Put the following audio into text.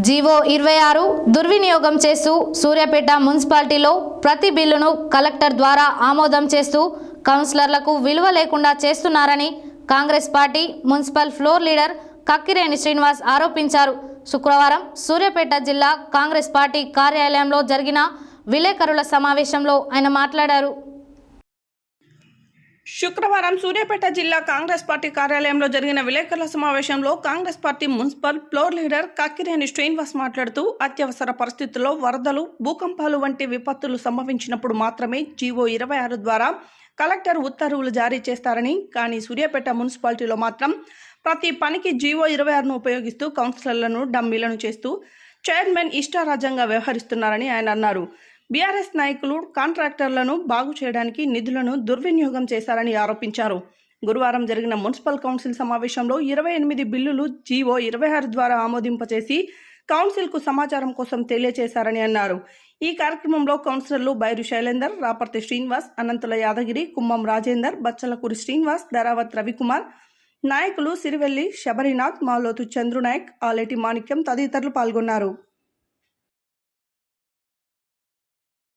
GO 26 దుర్వినియోగం చేస్తూ సూర్యాపేట మున్సిపాలిటీలో ప్రతి బిల్లును కలెక్టర్ ద్వారా ఆమోదం చేస్తూ కౌన్సిలర్లకు విలువ లేకుండా చేస్తున్నారని Congress party municipal floor leader Kakkireni Srinivas ఆరోపించారు. శుక్రవారం సూర్యాపేట జిల్లా కాంగ్రెస్ పార్టీ కార్యాలయంలో జరిగిన విలేకరుల సమావేశంలో ఆయన మాట్లాడారు. శుక్రవారం సూర్యాపేట జిల్లా కాంగ్రెస్ పార్టీ కార్యాలయంలో జరిగిన విలేకరుల సమావేశంలో Congress party municipal floor leader Kakkireni Srinivas మాట్లాడుతూ అత్యవసర పరిస్థితుల్లో వరదలు, భూకంపాలు వంటి విపత్తులు సంభవించినప్పుడు మాత్రమే జీవో 26 ద్వారా కలెక్టర్ ఉత్తర్వులు జారీ చేస్తారని, కానీ సూర్యాపేట మున్సిపాలిటీలో మాత్రం ప్రతి పనికి జీవో 26ను ఉపయోగిస్తూ కౌన్సిలర్లను డమ్మీలను చేస్తూ చైర్మన్ ఇష్టారాజ్యంగా వ్యవహరిస్తున్నారని ఆయన అన్నారు. బీఆర్ఎస్ నాయకులు కాంట్రాక్టర్లను బాగు చేయడానికి నిధులను దుర్వినియోగం చేశారని ఆరోపించారు. గురువారం జరిగిన మున్సిపల్ కౌన్సిల్ సమావేశంలో 28 బిల్లులు జీవో 26 ద్వారా ఆమోదింపచేసి కౌన్సిల్కు సమాచారం కోసం తెలియజేశారని అన్నారు. ఈ కార్యక్రమంలో కౌన్సిలర్లు బైరు శైలేందర్, రాపర్తి శ్రీనివాస్, అనంతుల యాదగిరి, కుమ్మం రాజేందర్, బచ్చలకూరి శ్రీనివాస్, ధరావత్ రవికుమార్, నాయకులు సిరివెల్లి శబరినాథ్, మాలోతు చంద్రునాయక్, ఆలేటి మాణిక్యం తదితరులు పాల్గొన్నారు.